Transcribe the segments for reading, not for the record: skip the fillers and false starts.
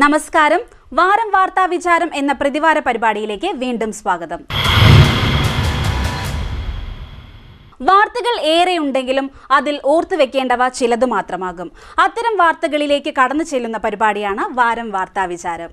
നമസ്കാരം. വാരം വാർത്താ വിചാരം എന്ന പ്രതിവാര പരിപാടിയിലേക്ക് വീണ്ടും സ്വാഗതം. വാർത്തകൾ ഏറെയുണ്ടെങ്കിലും അതിൽ ഓർത്തുവെക്കേണ്ടവ ചിലത് മാത്രമാകും. അത്തരം വാർത്തകളിലേക്ക് കടന്നു ചെല്ലുന്ന പരിപാടിയാണ് വാരം വാർത്താ വിചാരം.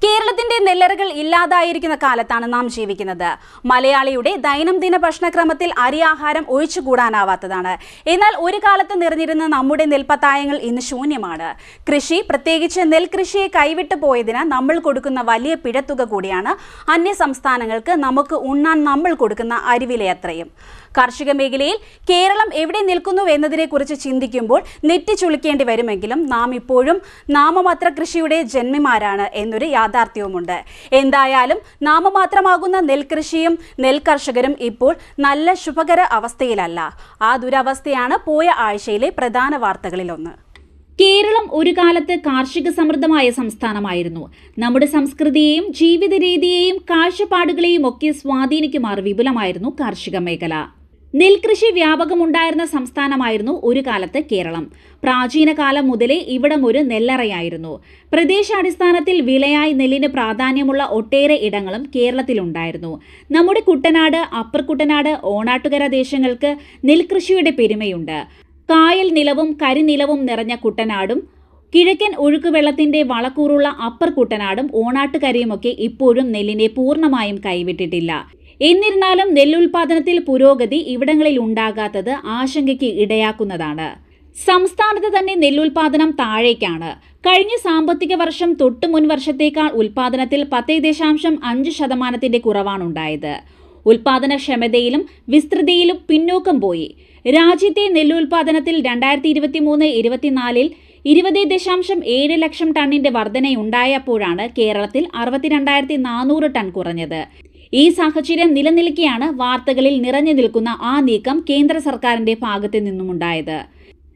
കേരളത്തിന്റെ നെല്ലറകൾ ഇല്ലാതായിരിക്കുന്ന കാലത്താണ് നാം ജീവിക്കുന്നത്. മലയാളിയുടെ ദൈനംദിന ഭക്ഷണക്രമത്തിൽ അരിയാഹാരം ഒഴിച്ചുകൂടാനാവാത്തതാണ്. എന്നാൽ ഒരു കാലത്ത് നിറഞ്ഞിരുന്ന നമ്മുടെ നെൽപ്പത്തായങ്ങൾ ഇന്ന് ശൂന്യമാണ്. കൃഷി, പ്രത്യേകിച്ച് നെൽകൃഷിയെ കൈവിട്ടു പോയതിന് നമ്മൾ കൊടുക്കുന്ന വലിയ പിഴത്തുക കൂടിയാണ് അന്യ സംസ്ഥാനങ്ങൾക്ക് നമുക്ക് ഉണ്ണാൻ നമ്മൾ കൊടുക്കുന്ന അരിവിലയത്രയും. കാർഷിക മേഖലയിൽ കേരളം എവിടെ നിൽക്കുന്നു എന്നതിനെക്കുറിച്ച് ചിന്തിക്കുമ്പോൾ നെറ്റിച്ചുളിക്കേണ്ടി വരുമെങ്കിലും നാം ഇപ്പോഴും നാമമാത്ര കൃഷിയുടെ ജന്മിമാരാണ് എന്നൊരു യാഥാർത്ഥ്യവുമുണ്ട്. എന്തായാലും നാമമാത്രമാകുന്ന നെൽകൃഷിയും നെൽകർഷകരും ഇപ്പോൾ നല്ല ശുഭകര അവസ്ഥയിലല്ല. ആ ദുരവസ്ഥയാണ് പോയ ആഴ്ചയിലെ പ്രധാന വാർത്തകളിലൊന്ന്. കേരളം ഒരു കാലത്ത് കാർഷിക സമൃദ്ധമായ സംസ്ഥാനമായിരുന്നു. നമ്മുടെ സംസ്കൃതിയെയും ജീവിത രീതിയെയും കാഴ്ചപ്പാടുകളെയും ഒക്കെ സ്വാധീനിക്കുമാർ വിപുലമായിരുന്നു കാർഷിക മേഖല. നെൽകൃഷി വ്യാപകമുണ്ടായിരുന്ന സംസ്ഥാനമായിരുന്നു ഒരു കാലത്ത് കേരളം. പ്രാചീന കാലം മുതലേ ഇവിടം ഒരു നെല്ലറയായിരുന്നു. പ്രദേശാടിസ്ഥാനത്തിൽ വിളയായി നെല്ലിന് പ്രാധാന്യമുള്ള ഒട്ടേറെ ഇടങ്ങളും കേരളത്തിലുണ്ടായിരുന്നു. നമ്മുടെ കുട്ടനാട്, അപ്പർ കുട്ടനാട്, ഓണാട്ടുകര ദേശങ്ങൾക്ക് നെൽകൃഷിയുടെ പെരുമയുണ്ട്. കായൽ നിലവും കരിനിലവും നിറഞ്ഞ കുട്ടനാടും കിഴക്കൻ ഒഴുക്കുവെള്ളത്തിന്റെ വളക്കൂറുള്ള അപ്പർ കുട്ടനാടും ഓണാട്ടുകരയുമൊക്കെ ഇപ്പോഴും നെല്ലിനെ പൂർണ്ണമായും കൈവിട്ടിട്ടില്ല. എന്നിരുന്നാലും നെല്ലുൽപാദനത്തിൽ പുരോഗതി ഇവിടങ്ങളിൽ ഉണ്ടാകാത്തത് ആശങ്കയ്ക്ക് ഇടയാക്കുന്നതാണ്. സംസ്ഥാനത്ത് തന്നെ നെല്ലുൽപാദനം താഴേക്കാണ്. കഴിഞ്ഞ സാമ്പത്തിക വർഷം തൊട്ടു മുൻ വർഷത്തേക്കാൾ ഉൽപാദനത്തിൽ 10.5% കുറവാണുണ്ടായത്. ഉൽപാദനക്ഷമതയിലും വിസ്തൃതിയിലും പിന്നോക്കം പോയി. രാജ്യത്തെ നെല്ലുൽപാദനത്തിൽ 2023-24 20.7 ലക്ഷം ടണ്ണിന്റെ വർധനയുണ്ടായപ്പോഴാണ് കേരളത്തിൽ 62,400 ടൺ കുറഞ്ഞത്. ഈ സാഹചര്യം നിലനിൽക്കെയാണ് വാർത്തകളിൽ നിറഞ്ഞു നിൽക്കുന്ന ആ നീക്കം കേന്ദ്ര സർക്കാരിന്റെ ഭാഗത്തു നിന്നുമുണ്ടായത്.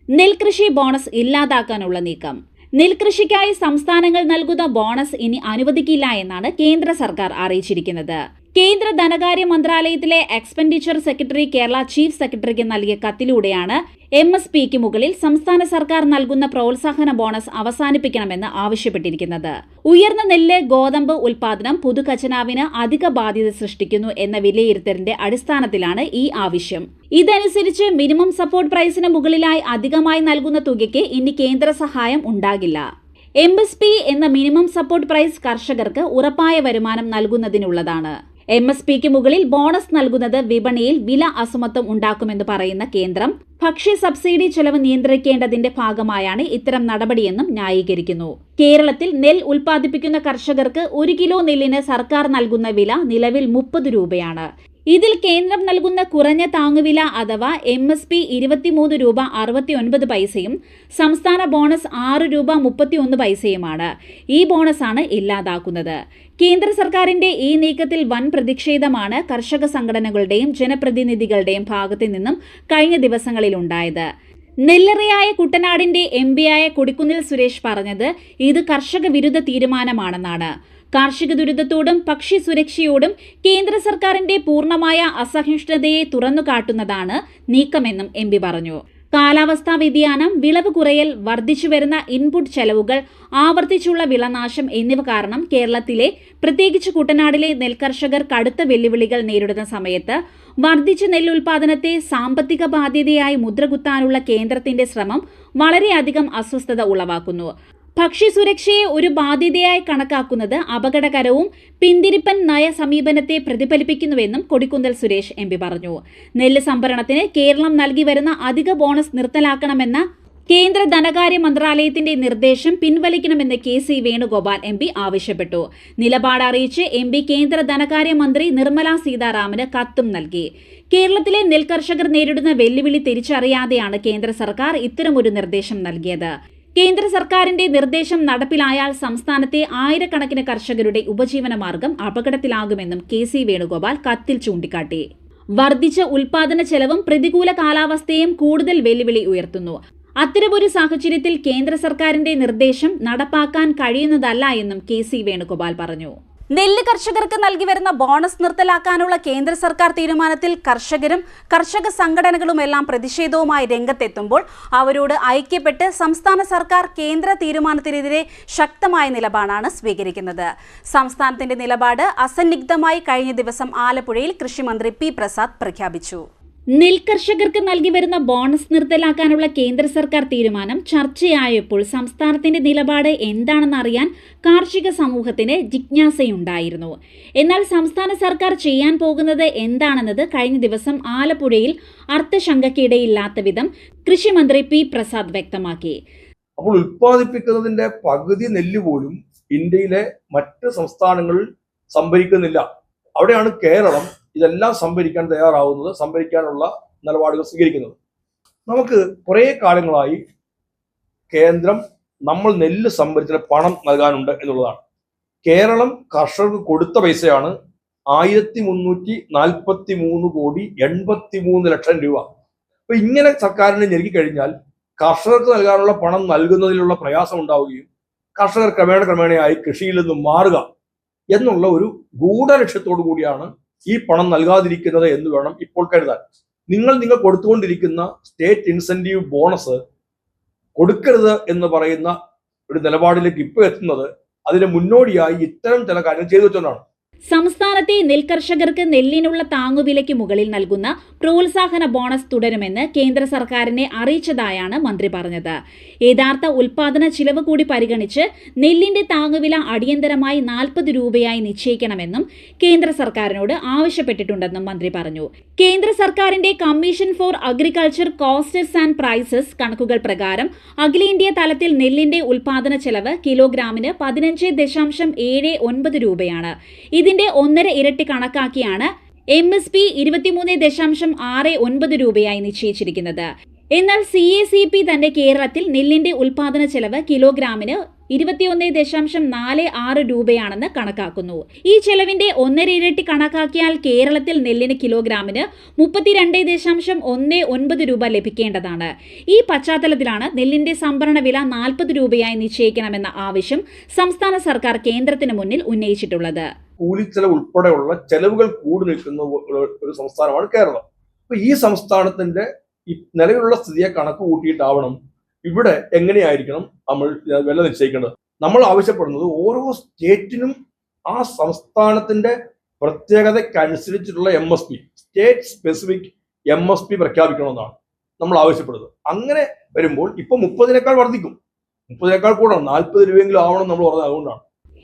നെൽകൃഷി ബോണസ് ഇല്ലാതാക്കാനുള്ള നീക്കം. നെൽകൃഷിക്കായി സംസ്ഥാനങ്ങൾ നൽകുന്ന ബോണസ് ഇനി അനുവദിക്കില്ല എന്നാണ് കേന്ദ്ര സർക്കാർ അറിയിച്ചിരിക്കുന്നത്. കേന്ദ്ര ധനകാര്യ മന്ത്രാലയത്തിലെ എക്സ്പെൻഡിച്ചർ സെക്രട്ടറി കേരള ചീഫ് സെക്രട്ടറിക്ക് നൽകിയ കത്തിലൂടെയാണ് MSPക്ക് മുകളിൽ സംസ്ഥാന സർക്കാർ നൽകുന്ന പ്രോത്സാഹന ബോണസ് അവസാനിപ്പിക്കണമെന്ന് ആവശ്യപ്പെട്ടിരിക്കുന്നത്. ഉയർന്ന നെല്ല്, ഗോതമ്പ് ഉൽപാദനം പൊതുഖജനാവിന് അധിക ബാധ്യത സൃഷ്ടിക്കുന്നു എന്ന വിലയിരുത്തലിന്റെ അടിസ്ഥാനത്തിലാണ് ഈ ആവശ്യം. ഇതനുസരിച്ച് മിനിമം സപ്പോർട്ട് പ്രൈസിന് മുകളിലായി അധികമായി നൽകുന്ന തുകയ്ക്ക് ഇനി കേന്ദ്ര സഹായം ഉണ്ടാകില്ല. MSP എന്ന മിനിമം സപ്പോർട്ട് പ്രൈസ് കർഷകർക്ക് ഉറപ്പായ വരുമാനം നൽകുന്നതിനുള്ളതാണ്. MSPക്ക് മുകളിൽ ബോണസ് നൽകുന്നത് വിപണിയിൽ വില അസമത്വം ഉണ്ടാക്കുമെന്ന് പറയുന്ന കേന്ദ്രം ഭക്ഷ്യ സബ്സിഡി ചെലവ് നിയന്ത്രിക്കേണ്ടതിന്റെ ഭാഗമായാണ് ഇത്തരം നടപടിയെന്നും ന്യായീകരിക്കുന്നു. കേരളത്തിൽ നെൽ ഉൽപ്പാദിപ്പിക്കുന്ന കർഷകർക്ക് 1 കിലോ നെല്ലിന് സർക്കാർ നൽകുന്ന വില നിലവിൽ 30 രൂപയാണ്. ഇതിൽ കേന്ദ്രം നൽകുന്ന കുറഞ്ഞ താങ്ങുവില അഥവാ MSP 23 രൂപ 69 പൈസയും സംസ്ഥാന ബോണസ് 6 രൂപ 31 പൈസയുമാണ്. ഈ ബോണസാണ് ഇല്ലാതാക്കുന്നത്. കേന്ദ്ര സർക്കാരിന്റെ ഈ നീക്കത്തിൽ വൻ പ്രതിഷേധമാണ് കർഷക സംഘടനകളുടെയും ജനപ്രതിനിധികളുടെയും ഭാഗത്തു നിന്നും കഴിഞ്ഞ ദിവസങ്ങളിലുണ്ടായത്. നെല്ലറയായ കുട്ടനാടിന്റെ MPയായ കൊടിക്കുന്നിൽ സുരേഷ് പറഞ്ഞത് ഇത് കർഷക വിരുദ്ധ തീരുമാനമാണെന്നാണ്. കാർഷിക ദുരിതത്തോടും ഭക്ഷ്യ സുരക്ഷയോടും കേന്ദ്ര സർക്കാരിന്റെ പൂർണ്ണമായ അസഹിഷ്ണുതയെ തുറന്നുകാട്ടുന്നതാണ് നീക്കമെന്നും MP പറഞ്ഞു. കാലാവസ്ഥാ വ്യതിയാനം, വിളവ് കുറയൽ, വർദ്ധിച്ചുവരുന്ന ഇൻപുട്ട് ചെലവുകൾ, ആവർത്തിച്ചുള്ള വിളനാശം എന്നിവ കാരണം കേരളത്തിലെ പ്രത്യേകിച്ച് കുട്ടനാടിലെ നെൽകർഷകർ കടുത്ത വെല്ലുവിളികൾ നേരിടുന്ന സമയത്ത് വർദ്ധിച്ച നെല്ലുൽപാദനത്തെ സാമ്പത്തിക ബാധ്യതയായി മുദ്രകുത്താനുള്ള കേന്ദ്രത്തിന്റെ ശ്രമം വളരെയധികം അസ്വസ്ഥത ഉളവാക്കുന്നു. ഭക്ഷ്യസുരക്ഷയെ ഒരു ബാധ്യതയായി കണക്കാക്കുന്നത് അപകടകരവും പിന്തിരിപ്പൻ നയ സമീപനത്തെ പ്രതിഫലിപ്പിക്കുന്നുവെന്നും കൊടിക്കുന്നിൽ സുരേഷ് MP പറഞ്ഞു. നെല്ല് സംഭരണത്തിന് കേരളം നൽകി വരുന്ന അധിക ബോണസ് നിർത്തലാക്കണമെന്ന കേന്ദ്ര ധനകാര്യ മന്ത്രാലയത്തിന്റെ നിർദ്ദേശം പിൻവലിക്കണമെന്ന് KC വേണുഗോപാൽ MP ആവശ്യപ്പെട്ടു. നിലപാട് അറിയിച്ച് MP കേന്ദ്ര ധനകാര്യ മന്ത്രി നിർമ്മല സീതാരാമന് കത്തും നൽകി. കേരളത്തിലെ നെൽകർഷകർ നേരിടുന്ന വെല്ലുവിളി തിരിച്ചറിയാതെയാണ് കേന്ദ്ര സർക്കാർ ഇത്തരമൊരു നിർദ്ദേശം നൽകിയത്. കേന്ദ്ര സർക്കാരിന്റെ നിർദ്ദേശം നടപ്പിലായാൽ സംസ്ഥാനത്തെ ആയിരക്കണക്കിന് കർഷകരുടെ ഉപജീവനമാർഗം അപകടത്തിലാകുമെന്നും KC വേണുഗോപാൽ കത്തിൽ ചൂണ്ടിക്കാട്ടി. വർദ്ധിച്ച ഉൽപാദന ചെലവും പ്രതികൂല കാലാവസ്ഥയും കൂടുതൽ വെല്ലുവിളി ഉയർത്തുന്നു. അത്തരമൊരു സാഹചര്യത്തിൽ കേന്ദ്ര സർക്കാരിന്റെ നിർദ്ദേശം നടപ്പാക്കാൻ കഴിയുന്നതല്ല എന്നും KC വേണുഗോപാൽ പറഞ്ഞു. നെല്ല് കർഷകർക്ക് നൽകി വരുന്ന ബോണസ് നിർത്തലാക്കാനുള്ള കേന്ദ്ര സർക്കാർ തീരുമാനത്തിൽ കർഷകരും കർഷക സംഘടനകളുമെല്ലാം പ്രതിഷേധവുമായി രംഗത്തെത്തുമ്പോൾ അവരോട് ഐക്യപ്പെട്ട് സംസ്ഥാന സർക്കാർ കേന്ദ്ര തീരുമാനത്തിനെതിരെ ശക്തമായ നിലപാടാണ് സ്വീകരിക്കുന്നത്. സംസ്ഥാനത്തിന്റെ നിലപാട് അസന്നിഗ്ധമായി കഴിഞ്ഞ ദിവസം ആലപ്പുഴയിൽ കൃഷിമന്ത്രി പി പ്രസാദ് പ്രഖ്യാപിച്ചു. നെൽകർഷകർക്ക് നൽകി വരുന്ന ബോണസ് നിർത്തലാക്കാനുള്ള കേന്ദ്ര സർക്കാർ തീരുമാനം ചർച്ചയായപ്പോൾ സംസ്ഥാനത്തിന്റെ നിലപാട് എന്താണെന്നറിയാൻ കാർഷിക സമൂഹത്തിന് ജിജ്ഞാസയുണ്ടായിരുന്നു. എന്നാൽ സംസ്ഥാന സർക്കാർ ചെയ്യാൻ പോകുന്നത് എന്താണെന്നത് കഴിഞ്ഞ ദിവസം ആലപ്പുഴയിൽ അർത്ഥശങ്കയ്ക്കിടയില്ലാത്ത വിധം കൃഷിമന്ത്രി പി പ്രസാദ് വ്യക്തമാക്കി. അപ്പോൾ ഉൽപ്പാദിപ്പിക്കുന്നതിന്റെ പകുതി നെല്ല് പോലും ഇന്ത്യയിലെ മറ്റ് സംസ്ഥാനങ്ങളിൽ സംഭരിക്കുന്നില്ല. അവിടെയാണ് കേരളം ഇതെല്ലാം സംഭരിക്കാൻ തയ്യാറാവുന്നത്, സംഭരിക്കാനുള്ള നിലപാടുകൾ സ്വീകരിക്കുന്നത്. നമുക്ക് കുറേ കാലങ്ങളായി കേന്ദ്രം നമ്മൾ നെല്ല് സംഭരിച്ചിട്ട് പണം നൽകാനുണ്ട് എന്നുള്ളതാണ്. കേരളം കർഷകർക്ക് കൊടുത്ത പൈസയാണ് 1343 കോടി 83 ലക്ഷം രൂപ. അപ്പൊ ഇങ്ങനെ സർക്കാരിനെ ഞെരുക്കി കഴിഞ്ഞാൽ കർഷകർക്ക് നൽകാനുള്ള പണം നൽകുന്നതിലുള്ള പ്രയാസം ഉണ്ടാവുകയും കർഷകർ ക്രമേണയായി കൃഷിയിൽ നിന്നും മാറുക എന്നുള്ള ഒരു ഗൂഢലക്ഷ്യത്തോടു കൂടിയാണ് ഈ പണം നൽകാതിരിക്കുന്നത് എന്ന് വേണം ഇപ്പോൾ കരുതാൻ. നിങ്ങൾ കൊടുത്തുകൊണ്ടിരിക്കുന്ന സ്റ്റേറ്റ് ഇൻസെന്റീവ് ബോണസ് കൊടുക്കരുത് എന്ന് പറയുന്ന ഒരു നിലപാടിലേക്ക് ഇപ്പോൾ എത്തുന്നത് അതിന് മുന്നോടിയായി ഇത്തരം ചില കാര്യങ്ങൾ ചെയ്തു വെച്ചോണ്ടാണ്. സംസ്ഥാനത്തെ നെൽകർഷകർക്ക് നെല്ലിനുള്ള താങ്ങുവിലയ്ക്ക് മുകളിൽ നൽകുന്ന പ്രോത്സാഹന ബോണസ് തുടരുമെന്ന് കേന്ദ്ര സർക്കാരിനെ അറിയിച്ചതായാണ് മന്ത്രി പറഞ്ഞത്. യഥാർത്ഥ ഉൽപാദന ചിലവ് കൂടി പരിഗണിച്ച് നെല്ലിന്റെ താങ്ങുവില അടിയന്തരമായി 40 രൂപയായി നിശ്ചയിക്കണമെന്നും കേന്ദ്ര സർക്കാരിനോട് ആവശ്യപ്പെട്ടിട്ടുണ്ടെന്നും മന്ത്രി പറഞ്ഞു. കേന്ദ്ര സർക്കാരിന്റെ commission for agriculture costs and prices കണക്കുകൾ പ്രകാരം അഖിലേന്ത്യാ തലത്തിൽ നെല്ലിന്റെ ഉൽപാദന ചെലവ് കിലോഗ്രാമിന് 15.79 രൂപയാണ്. ഇതിന്റെ 1.5 ഇരട്ടി കണക്കാക്കിയാണ് MSP 23.69 രൂപയായി നിശ്ചയിച്ചിരിക്കുന്നത്. എന്നാൽ CACP തന്റെ കേരളത്തിൽ നെല്ലിന്റെ ഉൽപാദന ചെലവ് കിലോഗ്രാമിന് 21.46 രൂപയാണെന്ന് കണക്കാക്കുന്നു. ഈ ചെലവിന്റെ 1.5 ഇരട്ടി കണക്കാക്കിയാൽ കേരളത്തിൽ നെല്ലിന് കിലോഗ്രാമിന് 32.19 രൂപ ലഭിക്കേണ്ടതാണ്. ഈ പശ്ചാത്തലത്തിലാണ് നെല്ലിന്റെ സംഭരണ വില 40 രൂപയായി നിശ്ചയിക്കണമെന്ന ആവശ്യം സംസ്ഥാന സർക്കാർ കേന്ദ്രത്തിന് മുന്നിൽ ഉന്നയിച്ചിട്ടുള്ളത്. കൂലിച്ചെലവ് ഉൾപ്പെടെയുള്ള ചെലവുകൾ കൂടി നിൽക്കുന്ന ഒരു സംസ്ഥാനമാണ് കേരളം. അപ്പൊ ഈ സംസ്ഥാനത്തിന്റെ ഈ നിലവിലുള്ള സ്ഥിതിയെ കണക്ക് കൂട്ടിയിട്ടാവണം ഇവിടെ എങ്ങനെയായിരിക്കണം നമ്മൾ വില നിശ്ചയിക്കേണ്ടത്. നമ്മൾ ആവശ്യപ്പെടുന്നത് ഓരോ സ്റ്റേറ്റിനും ആ സംസ്ഥാനത്തിന്റെ പ്രത്യേകതയ്ക്കനുസരിച്ചിട്ടുള്ള MSP, സ്റ്റേറ്റ് സ്പെസിഫിക് MSP പ്രഖ്യാപിക്കണമെന്നാണ് നമ്മൾ ആവശ്യപ്പെടുന്നത്. അങ്ങനെ വരുമ്പോൾ ഇപ്പൊ 30-നേക്കാൾ വർദ്ധിക്കും, 30-നേക്കാൾ കൂടണം, 40 രൂപയെങ്കിലും ആവണം നമ്മൾ പറഞ്ഞത്. അതുകൊണ്ടാണ്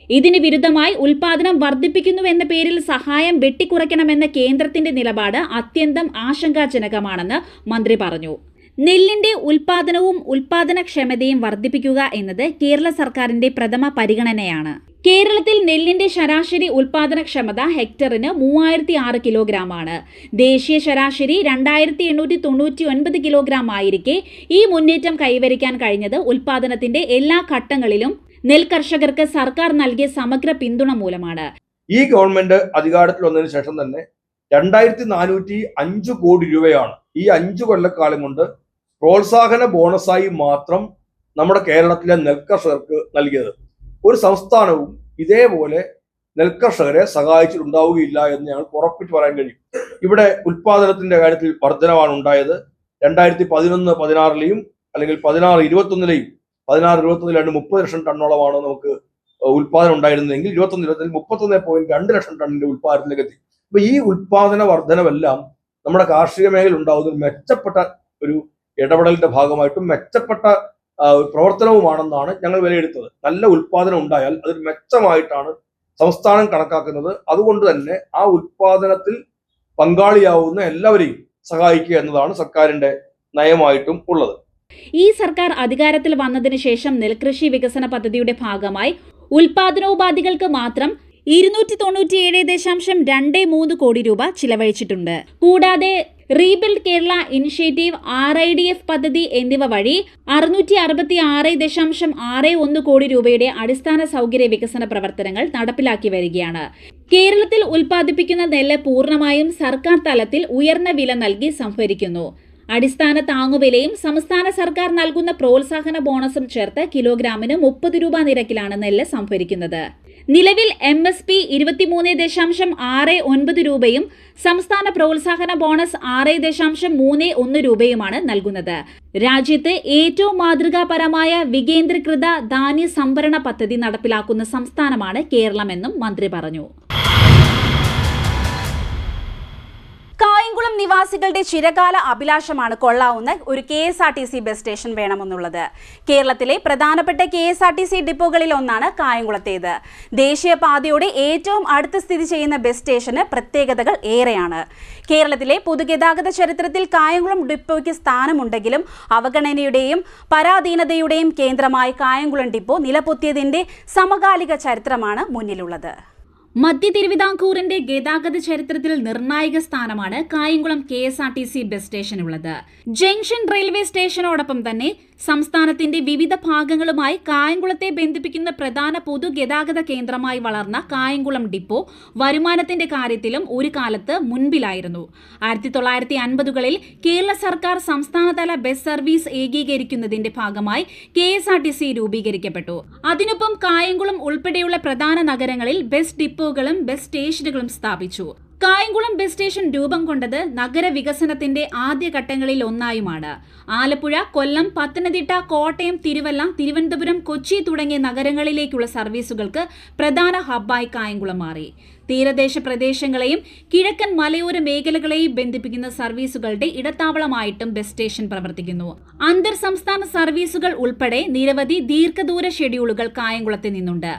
ഇതിന് വിരുദ്ധമായി ഉൽപാദനം വർദ്ധിപ്പിക്കുന്നുവെന്ന പേരിൽ സഹായം വെട്ടിക്കുറയ്ക്കണമെന്ന കേന്ദ്രത്തിന്റെ നിലപാട് അത്യന്തം ആശങ്കാജനകമാണെന്ന് മന്ത്രി പറഞ്ഞു. നെല്ലിന്റെ ഉൽപാദനവും ഉൽപാദനക്ഷമതയും വർദ്ധിപ്പിക്കുക എന്നത് കേരള സർക്കാരിന്റെ പ്രഥമ പരിഗണനയാണ്. കേരളത്തിൽ നെല്ലിന്റെ ശരാശരി ഉൽപാദനക്ഷമത ഹെക്ടറിന് 3006 കിലോഗ്രാമാണ്. ദേശീയ ശരാശരി 2899 കിലോഗ്രാം ആയിരിക്കെ ഈ മുന്നേറ്റം കൈവരിക്കാൻ കഴിഞ്ഞത് ഉൽപാദനത്തിന്റെ എല്ലാ ഘട്ടങ്ങളിലും നെൽകർഷകർക്ക് സർക്കാർ നൽകിയ സമഗ്ര പിന്തുണ മൂലമാണ്. ഈ ഗവൺമെന്റ് അധികാരത്തിൽ വന്നതിന് ശേഷം തന്നെ 2405 കോടി രൂപയാണ് ഈ 5 കൊല്ലക്കാലം കൊണ്ട് പ്രോത്സാഹന ബോണസായി മാത്രം നമ്മുടെ കേരളത്തിലെ നെൽകർഷകർക്ക് നൽകിയത്. ഒരു സംസ്ഥാനവും ഇതേപോലെ നെൽകർഷകരെ സഹായിച്ചിട്ടുണ്ടാവുകയില്ല എന്ന് ഞങ്ങൾക്ക് ഉറപ്പിച്ച് പറയാൻ കഴിയും. ഇവിടെ ഉൽപാദനത്തിന്റെ കാര്യത്തിൽ വർധനവാണ് ഉണ്ടായത്. 2011-16 അല്ലെങ്കിൽ 16-21 16-21 30 ലക്ഷം ടണ്ണോളമാണ് നമുക്ക് ഉൽപാദനം ഉണ്ടായിരുന്നതെങ്കിൽ 21-22 31.2 ലക്ഷം ടണ്ണിന്റെ ഉൽപാദനത്തിലേക്ക് എത്തി. അപ്പൊ ഈ ഉൽപാദന വർധനവെല്ലാം നമ്മുടെ കാർഷിക മേഖല ഉണ്ടാകുന്ന മെച്ചപ്പെട്ട ഒരു ഇടപെടലിന്റെ ഭാഗമായിട്ടും മെച്ചപ്പെട്ട പ്രവർത്തനവുമാണെന്നാണ് ഞങ്ങൾ വിലയിരുത്തുന്നത്. നല്ല ഉൽപാദനം ഉണ്ടായാൽ അതൊരു മെച്ചമായിട്ടാണ് സംസ്ഥാനം കണക്കാക്കുന്നത്. അതുകൊണ്ട് തന്നെ ആ ഉൽപാദനത്തിൽ പങ്കാളിയാവുന്ന എല്ലാവരെയും സഹായിക്കുക എന്നതാണ് സർക്കാരിന്റെ നയമായിട്ടും ഉള്ളത്. ഈ സർക്കാർ അധികാരത്തിൽ വന്നതിന് ശേഷം നെൽകൃഷി വികസന പദ്ധതിയുടെ ഭാഗമായി ഉൽപാദനോപാധികൾക്ക് മാത്രം 297.23 കോടി രൂപ ചിലവഴിച്ചിട്ടുണ്ട്. കൂടാതെ റീബിൽഡ് കേരള ഇനിഷ്യേറ്റീവ്, RIDF പദ്ധതി എന്നിവ വഴി 666.61 കോടി രൂപയുടെ അടിസ്ഥാന സൗകര്യ വികസന പ്രവർത്തനങ്ങൾ നടപ്പിലാക്കി വരികയാണ്. കേരളത്തിൽ ഉൽപ്പാദിപ്പിക്കുന്ന നെല്ല് പൂർണ്ണമായും സർക്കാർ തലത്തിൽ ഉയർന്ന വില നൽകി സംഭരിക്കുന്നു. അടിസ്ഥാന താങ്ങുവിലയും സംസ്ഥാന സർക്കാർ നൽകുന്ന പ്രോത്സാഹന ബോണസും ചേർത്ത് കിലോഗ്രാമിന് 30 രൂപ നിരക്കിലാണ് നെല്ല് സംഭരിക്കുന്നത്. നിലവിൽ MSP 23.69 രൂപയും സംസ്ഥാന പ്രോത്സാഹന ബോണസ് 6.31 രൂപയുമാണ് നൽകുന്നത്. രാജ്യത്ത് ഏറ്റവും മാതൃകാപരമായ വികേന്ദ്രീകൃത ധാന്യ സംഭരണ പദ്ധതി നടപ്പിലാക്കുന്ന സംസ്ഥാനമാണ് കേരളമെന്നും മന്ത്രി പറഞ്ഞു. കായംകുളം നിവാസികളുടെ ചിരകാല അഭിലാഷമാണ് കൊള്ളാവുന്ന ഒരു KSRTC ബസ് സ്റ്റേഷൻ വേണമെന്നുള്ളത്. കേരളത്തിലെ പ്രധാനപ്പെട്ട KSRTC ഡിപ്പോകളിൽ ഒന്നാണ് കായംകുളത്തേത്. ദേശീയപാതയോടെ ഏറ്റവും അടുത്ത് സ്ഥിതി ചെയ്യുന്ന ബസ് സ്റ്റേഷന് പ്രത്യേകതകൾ ഏറെയാണ്. കേരളത്തിലെ പൊതുഗതാഗത ചരിത്രത്തിൽ കായംകുളം ഡിപ്പോയ്ക്ക് സ്ഥാനമുണ്ടെങ്കിലും അവഗണനയുടെയും പരാധീനതയുടെയും കേന്ദ്രമായി കായംകുളം ഡിപ്പോ നിലപൊത്തിയതിന്റെ സമകാലിക ചരിത്രമാണ് മുന്നിലുള്ളത്. മധ്യ തിരുവിതാംകൂറിന്റെ ഗതാഗത ചരിത്രത്തിൽ നിർണായക സ്ഥാനമാണ് കായംകുളം KSRTC ബസ് സ്റ്റേഷനുള്ളത്. ജംഗ്ഷൻ റെയിൽവേ സ്റ്റേഷനോടൊപ്പം തന്നെ സംസ്ഥാനത്തിന്റെ വിവിധ ഭാഗങ്ങളുമായി കായംകുളത്തെ ബന്ധിപ്പിക്കുന്ന പ്രധാന പൊതുഗതാഗത കേന്ദ്രമായി വളർന്ന കായംകുളം ഡിപ്പോ വരുമാനത്തിന്റെ കാര്യത്തിലും ഒരു കാലത്ത് മുൻപിലായിരുന്നു. 1950കളിൽ കേരള സർക്കാർ സംസ്ഥാനതല ബസ് സർവീസ് ഏകീകരിക്കുന്നതിന്റെ ഭാഗമായി KSRTC രൂപീകരിക്കപ്പെട്ടു. അതിനൊപ്പം കായംകുളം ഉൾപ്പെടെയുള്ള പ്രധാന നഗരങ്ങളിൽ ബസ് ഡിപ്പോകളും ബസ് സ്റ്റേഷനുകളും സ്ഥാപിച്ചു. കായംകുളം ബസ് സ്റ്റേഷൻ രൂപം കൊണ്ടത് നഗരവികസനത്തിന്റെ ആദ്യഘട്ടങ്ങളിൽ ഒന്നായുമാണ്. ആലപ്പുഴ, കൊല്ലം, പത്തനംതിട്ട, കോട്ടയം, തിരുവല്ല, തിരുവനന്തപുരം, കൊച്ചി തുടങ്ങിയ നഗരങ്ങളിലേക്കുള്ള സർവീസുകൾക്ക് പ്രധാന ഹബ്ബായി കായംകുളം മാറി. തീരദേശ പ്രദേശങ്ങളെയും കിഴക്കൻ മലയോര മേഖലകളെയും ബന്ധിപ്പിക്കുന്ന സർവീസുകളുടെ ഇടത്താവളമായിട്ടും ബസ് സ്റ്റേഷൻ പ്രവർത്തിക്കുന്നു. അന്തർ സംസ്ഥാന സർവീസുകൾ ഉൾപ്പെടെ നിരവധി ദീർഘദൂര ഷെഡ്യൂളുകൾ കായംകുളത്ത് നിന്നുണ്ട്.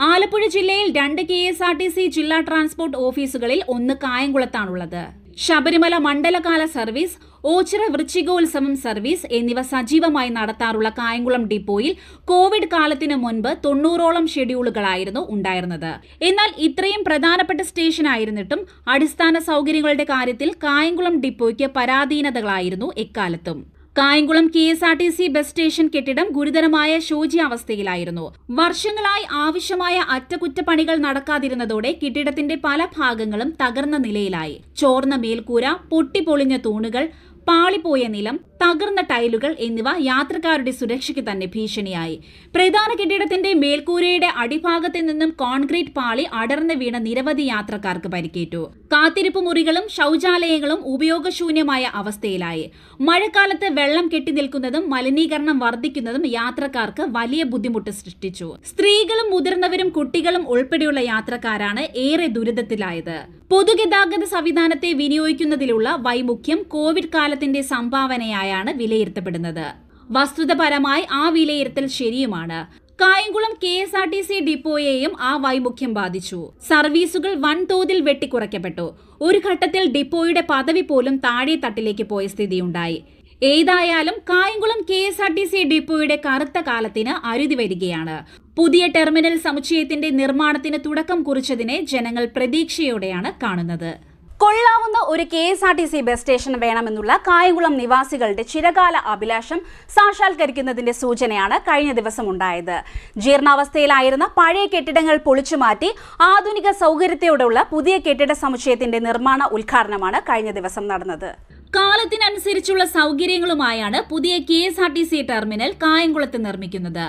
ആലപ്പുഴ ജില്ലയിൽ 2 KSRTC ജില്ലാ ട്രാൻസ്പോർട്ട് ഓഫീസുകളിൽ ഒന്ന് കായംകുളത്താണുള്ളത്. ശബരിമല മണ്ഡലകാല സർവീസ്, ഓച്ചിറ വൃശ്ചികോത്സവം സർവീസ് എന്നിവ സജീവമായി നടത്താറുള്ള കായംകുളം ഡിപ്പോയിൽ കോവിഡ് കാലത്തിന് മുൻപ് 90ഓളം ഷെഡ്യൂളുകളായിരുന്നു ഉണ്ടായിരുന്നത്. എന്നാൽ ഇത്രയും പ്രധാനപ്പെട്ട സ്റ്റേഷനായിരുന്നിട്ടും അടിസ്ഥാന സൗകര്യങ്ങളുടെ കാര്യത്തിൽ കായംകുളം ഡിപ്പോയ്ക്ക് പരാധീനതകളായിരുന്നു എക്കാലത്തും. കായംകുളം KSRTC ബസ് സ്റ്റേഷൻ കെട്ടിടം ഗുരുതരമായ ശോച്യാവസ്ഥയിലായിരുന്നു. വർഷങ്ങളായി ആവശ്യമായ അറ്റകുറ്റപ്പണികൾ നടക്കാതിരുന്നതോടെ കെട്ടിടത്തിന്റെ പല ഭാഗങ്ങളും തകർന്ന നിലയിലായി. ചോർന്ന മേൽക്കൂര, പൊട്ടിപ്പൊളിഞ്ഞ തൂണുകൾ, പാളിപ്പോയ നിലം, തകർന്ന ടൈലുകൾ എന്നിവ യാത്രക്കാരുടെ സുരക്ഷയ്ക്ക് തന്നെ ഭീഷണിയായി. പ്രധാന കെട്ടിടത്തിന്റെ മേൽക്കൂരയുടെ അടിഭാഗത്ത് നിന്നും കോൺക്രീറ്റ് പാളി അടർന്നു വീണ നിരവധി യാത്രക്കാർക്ക് പരിക്കേറ്റു. കാത്തിരിപ്പ് മുറികളും ശൗചാലയങ്ങളും ഉപയോഗശൂന്യമായ അവസ്ഥയിലായി. മഴക്കാലത്ത് വെള്ളം കെട്ടിനിൽക്കുന്നതും മലിനീകരണം വർദ്ധിക്കുന്നതും യാത്രക്കാർക്ക് വലിയ ബുദ്ധിമുട്ട് സൃഷ്ടിച്ചു. സ്ത്രീകളും മുതിർന്നവരും കുട്ടികളും ഉൾപ്പെടെയുള്ള യാത്രക്കാരാണ് ഏറെ ദുരിതത്തിലായത്. പൊതുഗതാഗത സംവിധാനത്തെ വിനിയോഗിക്കുന്നതിലുള്ള വൈമുഖ്യം കോവിഡ് കാലത്തിന്റെ സംഭാവനയായാണ് വിലയിരുത്തപ്പെടുന്നത്. വസ്തുതപരമായി ആ വിലയിരുത്തൽ ശരിയുമാണ്. കായംകുളം KSRTC ഡിപ്പോയെയും ആ വൈമുഖ്യം ബാധിച്ചു. സർവീസുകൾ വൻതോതിൽ വെട്ടിക്കുറയ്ക്കപ്പെട്ടു. ഒരു ഘട്ടത്തിൽ ഡിപ്പോയുടെ പദവി പോലും താഴെ തട്ടിലേക്ക് പോയ സ്ഥിതിയുണ്ടായി. ഏതായാലും കായംകുളം KSRTC ഡിപ്പോയുടെ കറുത്ത കാലത്തിന് അറുതി വരികയാണ്. പുതിയ ടെർമിനൽ സമുച്ചയത്തിന്റെ നിർമ്മാണത്തിന് തുടക്കം കുറിച്ചതിനെ ജനങ്ങൾ പ്രതീക്ഷയോടെയാണ് കാണുന്നത്. കൊള്ളാവുന്ന ഒരു KSRTC ബസ് സ്റ്റേഷൻ വേണമെന്നുള്ള കായംകുളം നിവാസികളുടെ ചിരകാല അഭിലാഷം സാക്ഷാത്കരിക്കുന്നതിന്റെ സൂചനയാണ് കഴിഞ്ഞ ദിവസം ഉണ്ടായത്. ജീർണാവസ്ഥയിലായിരുന്ന പഴയ കെട്ടിടങ്ങൾ പൊളിച്ചുമാറ്റി ആധുനിക സൗകര്യത്തോടെയുള്ള പുതിയ കെട്ടിട സമുച്ചയത്തിന്റെ നിർമ്മാണ ഉദ്ഘാടനമാണ് കഴിഞ്ഞ ദിവസം നടന്നത്. കാലത്തിനനുസരിച്ചുള്ള സൗകര്യങ്ങളുമായാണ് പുതിയ KSRTC ടെർമിനൽ കായംകുളത്ത് നിർമ്മിക്കുന്നത്.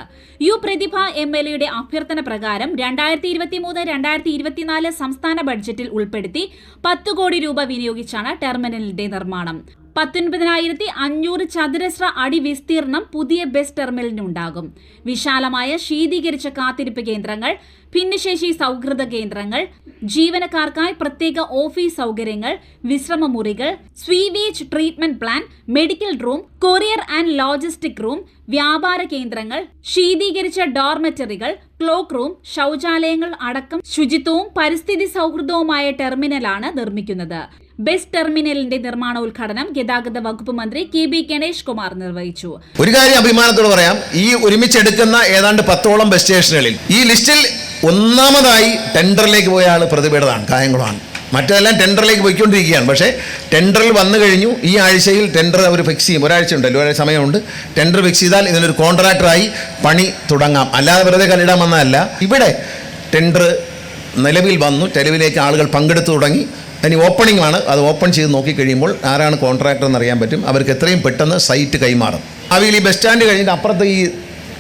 പ്രതിഭ MLAയുടെ അഭ്യർത്ഥന പ്രകാരം 2023-2024 സംസ്ഥാന ബഡ്ജറ്റിൽ ഉൾപ്പെടുത്തി 10 കോടി രൂപ വിനിയോഗിച്ചാണ് ടെർമിനലിന്റെ നിർമ്മാണം. 19,500 ചതുരശ്ര അടി വിസ്തീർണം പുതിയ ബസ് ടെർമിനലിനുണ്ടാകും. വിശാലമായ ശീതീകരിച്ച കാത്തിരിപ്പ് കേന്ദ്രങ്ങൾ, ഭിന്നശേഷി സൗഹൃദ കേന്ദ്രങ്ങൾ, ജീവനക്കാർക്കായി പ്രത്യേക ഓഫീസ് സൗകര്യങ്ങൾ, വിശ്രമ മുറികൾ, sewage treatment plan, medical room, courier and logistic room, വ്യാപാര കേന്ദ്രങ്ങൾ, ശീതീകരിച്ച ഡോർമെറ്ററികൾ, ക്ലോക്ക് റൂം, ശൗചാലയങ്ങൾ അടക്കം ശുചിത്വവും പരിസ്ഥിതി സൗഹൃദവുമായ ടെർമിനലാണ് നിർമ്മിക്കുന്നത്. ബസ് ടെർമിനലിന്റെ നിർമ്മാണോദ്ഘാടനം ഗതാഗത വകുപ്പ് മന്ത്രി KB ഗണേഷ് കുമാർ നിർവഹിച്ചു. ഒരു കാര്യം അഭിമാനത്തോട് പറയാം, ഈ ഒരുമിച്ചെടുക്കുന്ന ഏതാണ്ട് 10ഓളം ബസ് സ്റ്റേഷനുകളിൽ ഈ ലിസ്റ്റിൽ ഒന്നാമതായി ടെൻഡറിലേക്ക് പോയ ആൾ പ്രതിഭയുടേതാണ്, കായംകുളമാണ്. മറ്റെല്ലാം ടെൻഡറിലേക്ക് പോയിക്കൊണ്ടിരിക്കുകയാണ്. പക്ഷേ ടെൻഡറിൽ വന്നു കഴിഞ്ഞു. ഈ ആഴ്ചയിൽ ടെൻഡർ അവർ ഫിക്സ് ചെയ്യും. ഒരാഴ്ച ഉണ്ടല്ലോ, ഒരാഴ്ച സമയമുണ്ട്. ടെൻഡർ ഫിക്സ് ചെയ്താൽ ഇതിനൊരു കോൺട്രാക്ടറായി പണി തുടങ്ങാം. അല്ലാതെ വെറുതെ കല്ലിടാൻ വന്നതല്ല. ഇവിടെ ടെൻഡർ നിലവിൽ വന്നു, ടെലിവിലേക്ക് ആളുകൾ പങ്കെടുത്തു തുടങ്ങി. ഇനി ഓപ്പണിംഗ് ആണ്. അത് ഓപ്പൺ ചെയ്ത് നോക്കിക്കഴിയുമ്പോൾ ആരാണ് കോൺട്രാക്ടർ എന്ന് അറിയാൻ പറ്റും. അവർക്ക് എത്രയും പെട്ടെന്ന് സൈറ്റ് കൈമാറും. അവയിൽ ഈ ബസ് സ്റ്റാൻഡ് കഴിഞ്ഞിട്ട് അപ്പുറത്ത്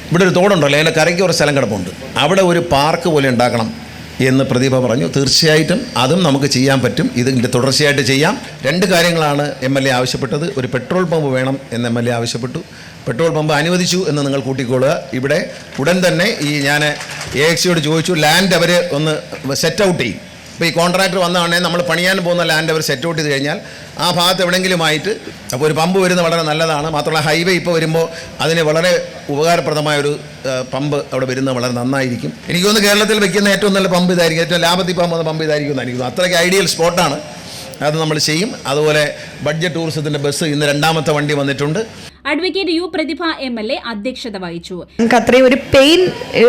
ഇവിടെ ഒരു തോടുണ്ടല്ലോ, അതിൻ്റെ കരയ്ക്ക് ഒരു സ്ഥലം കിടപ്പുണ്ട്. അവിടെ ഒരു പാർക്ക് പോലെ ഉണ്ടാക്കണം. എന്ന് പ്രദീപ പറഞ്ഞു. തീർച്ചയായിട്ടും അതും നമുക്ക് ചെയ്യാൻ പറ്റും. ഇതിൻ്റെ തുടർച്ചയായിട്ട് ചെയ്യാം. 2 കാര്യങ്ങളാണ് MLA ആവശ്യപ്പെട്ടത്. ഒരു പെട്രോൾ പമ്പ് വേണം എന്ന് MLA ആവശ്യപ്പെട്ടു. പെട്രോൾ പമ്പ് അനുവദിച്ചു എന്ന് നിങ്ങൾ കൂട്ടിക്കൊള്ളുക. ഇവിടെ ഉടൻ തന്നെ ഞാൻ AXCയോട് ചോദിച്ചു, ലാൻഡ് അവർ ഒന്ന് സെറ്റ് ഔട്ട് ചെയ്യും. ഇപ്പോൾ ഈ കോൺട്രാക്ടർ വന്നതാണെങ്കിൽ നമ്മൾ പണിയാൻ പോകുന്ന ലാൻഡ് അവർ സെറ്റ് ഔട്ട് ചെയ്ത് കഴിഞ്ഞാൽ ആ ഭാഗത്ത് എവിടെയെങ്കിലുമായിട്ട് അപ്പോൾ ഒരു പമ്പ് വരുന്നത് വളരെ നല്ലതാണ്. മാത്രമല്ല ഹൈവേ ഇപ്പോൾ വരുമ്പോൾ അതിന് വളരെ ഉപകാരപ്രദമായൊരു പമ്പ് അവിടെ വരുന്നത് വളരെ നന്നായിരിക്കും. എനിക്ക് തോന്നുന്നു കേരളത്തിൽ വയ്ക്കുന്ന ഏറ്റവും നല്ല പമ്പ് ഇതായിരിക്കും, ഏറ്റവും ലാഭത്തിൽ പോകുന്ന പമ്പ് ഇതായിരിക്കും എന്ന് എനിക്ക് തോന്നുന്നു. അത്രയ്ക്ക് ഐഡിയൽ സ്പോട്ടാണ്. അത് നമ്മൾ ചെയ്യും. അതുപോലെ ബഡ്ജറ്റ് ടൂറിസത്തിൻ്റെ ബസ് ഇന്ന് 2ാമത്തെ വണ്ടി വന്നിട്ടുണ്ട്. അഡ്വക്കേറ്റ് യു പ്രതിഭ MLA അധ്യക്ഷത വഹിച്ചു. ഞങ്ങൾക്ക് അത്രയും ഒരു പെയിൻ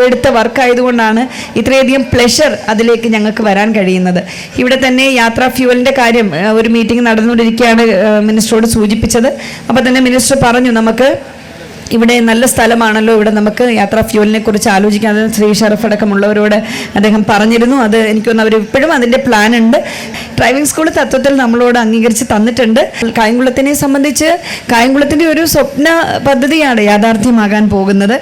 എടുത്ത വർക്ക് ആയതുകൊണ്ടാണ് ഇത്രയധികം പ്ലഷർ അതിലേക്ക് ഞങ്ങൾക്ക് വരാൻ കഴിയുന്നത്. ഇവിടെ തന്നെ യാത്രാ ഫ്യൂവലിൻ്റെ കാര്യം ഒരു മീറ്റിംഗ് നടന്നുകൊണ്ടിരിക്കുകയാണ് മിനിസ്റ്ററോട് സൂചിപ്പിച്ചത്. അപ്പോൾ തന്നെ മിനിസ്റ്റർ പറഞ്ഞു, നമുക്ക് ഇവിടെ നല്ല സ്ഥലമാണല്ലോ, ഇവിടെ നമുക്ക് യാത്രാ ഫ്യൂവലിനെ കുറിച്ച് ആലോചിക്കാൻ. അത് ശ്രീ ഷറഫ് അടക്കമുള്ളവരോട് അദ്ദേഹം പറഞ്ഞിരുന്നു. അത് എനിക്കൊന്ന് അവർ ഇപ്പോഴും അതിൻ്റെ പ്ലാൻ ഉണ്ട്. ഡ്രൈവിംഗ് സ്കൂൾ തത്വത്തിൽ നമ്മളോട് അംഗീകരിച്ച് തന്നിട്ടുണ്ട്. കായംകുളത്തിനെ സംബന്ധിച്ച് കായംകുളത്തിൻ്റെ ഒരു സ്വപ്ന പദ്ധതിയാണ് യാഥാർത്ഥ്യമാകാൻ പോകുന്നത്.